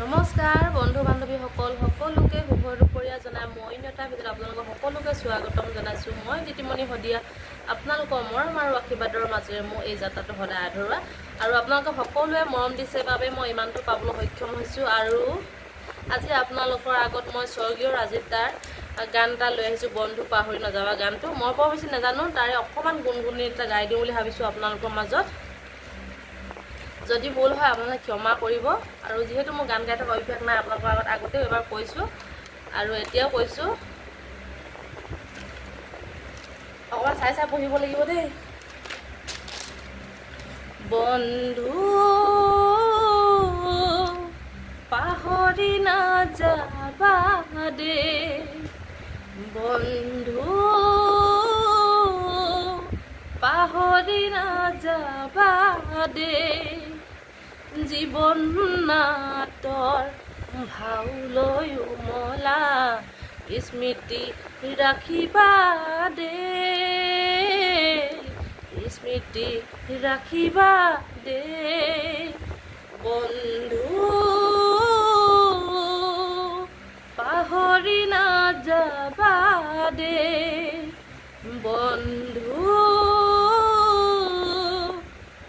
নমস্কাৰ বন্ধু বান্ধৱী সকলোকে শুভ দুপৰীয়া জনাই মই নেতা ভিতৰত আপোনালোকক সকলোকে স্বাগতম জনাইছো। মই দিতিমণি হদিয়া আপোনালোকৰ মৰম আৰু আশীৰ্বাদৰ মাজেৰে মোৰ এই যাত্ৰাটো সদায় আধৰুৱা আৰু আপোনালোকে সকলোৱে মৰম দিছে বাবে মই ইমানটো পাবলৈ সক্ষম হৈছো। আৰু আজি আপোনালোকৰ আগত মই স্বৰ্গীয় ৰাজীৱ দাৰ গান এটা লৈ আহিছো, বন্ধু পাহৰি নাযাবা গানটো। মই বৰ বেছি নাজানো, তাৰে অকণমান গুণগুণি এটা গাই দিওঁ বুলি ভাবিছো আপোনালোকৰ মাজত। যদি ভুল হয় আপোনালোকে ক্ষমা কৰিব। আৰু যেহেতু মোৰ গান গাই থকা অভ্যাস নাই, আপোনালোকৰ আগত আগতেও এবাৰ কৈছোঁ আৰু এতিয়াও কৈছোঁ, অকণমান চাই পঢ়িব লাগিব দেই। বন্ধু পাহৰি নাযাবা দেই, বন্ধু পাহৰি নাযাবা দেই, জীৱন নাটৰ ভাওলৈ উমলা স্মৃতি ৰাখিবা দেই, স্মৃতি ৰাখিবা দেই, বন্ধু পাহৰি নাযাবা দেই, বন্ধু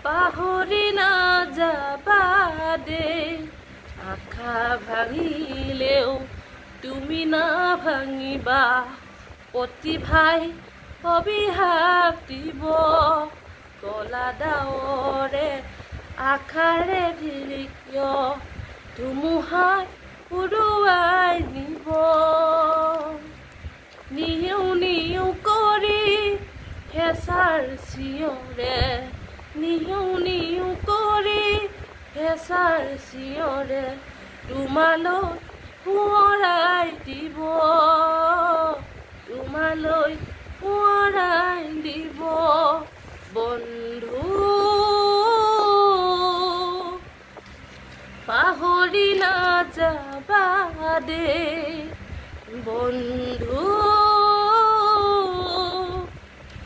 পাহৰি নাযাবা দেই, আশা ভাঙিলেও তুমি নাভাঙিবা, প্ৰতিভাই অভিশাপ দিব, কলা ডাৱৰে আশাৰে ঢিলিকিয় ধুমুহাই উৰুৱাই নিব, নিউ নিউ কৰি হেঁচাৰ চিঞৰে, নিউ নিউ কৰি হেঁচাৰ চিঞৰে তোমালৈ সোঁৱৰাই দিব, তোমালৈ সোঁৱৰাই দিব, বন্ধু পাহৰি নাযাবা দেই, বন্ধু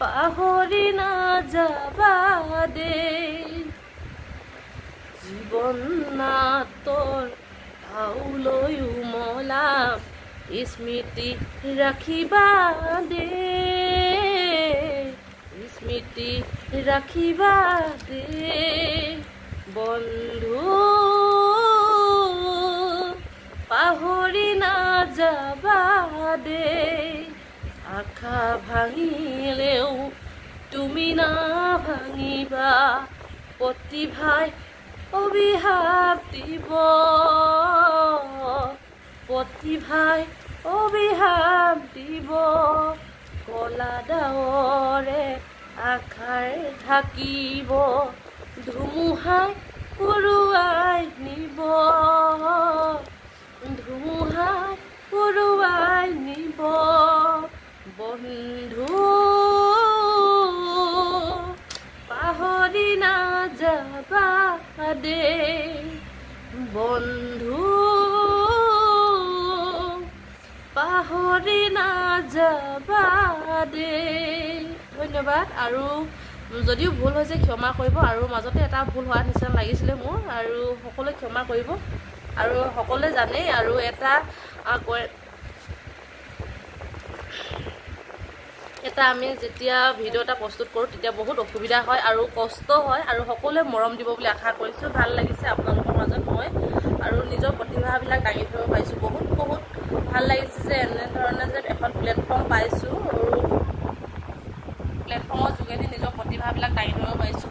পাহৰি নাযাবা দেই, জীৱন নাটৰ ভাওলৈ উমলা স্মৃতি ৰাখিবা দেই, স্মৃতি ৰাখিবা দেই, বন্ধু পাহৰি নাযাবা দেই, আশা ভাঙিলেও তুমি নাভাঙিবা, প্ৰতিভাই অভিশাপ দিব, প্ৰতিভাই অভিশাপ দিব, কলা ডাৱৰে আশাৰে ঢাকিব, ধুমুহাই উৰুৱাই নিব, ধুমুহাই উৰুৱাই নিব, বন্ধু পাহৰি নাযাবা দেই, বন্ধু পাহৰি নাযাবা দেই। ধন্যবাদ। আৰু যদিও ভুল হৈছে ক্ষমা কৰিব, আৰু মাজতে এটা ভুল হোৱাৰ নিচিনা লাগিছিলে মোৰ, আৰু সকলোৱে ক্ষমা কৰিব। আৰু সকলোৱে জানেই, আৰু এটা আমি যেতিয়া ভিডিঅ' এটা প্ৰস্তুত কৰোঁ তেতিয়া বহুত অসুবিধা হয় আৰু কষ্ট হয়, আৰু সকলোৱে মৰম দিব বুলি আশা কৰিছোঁ। ভাল লাগিছে আপোনালোকৰ মাজত মই আৰু নিজৰ প্ৰতিভাবিলাক দাঙি ধৰিব পাৰিছোঁ। বহুত ভাল লাগিছে যে এনেধৰণে যে এখন প্লেটফৰ্ম পাইছোঁ আৰু প্লেটফৰ্মৰ যোগেদি নিজৰ প্ৰতিভাবিলাক দাঙি ধৰিব পাৰিছোঁ।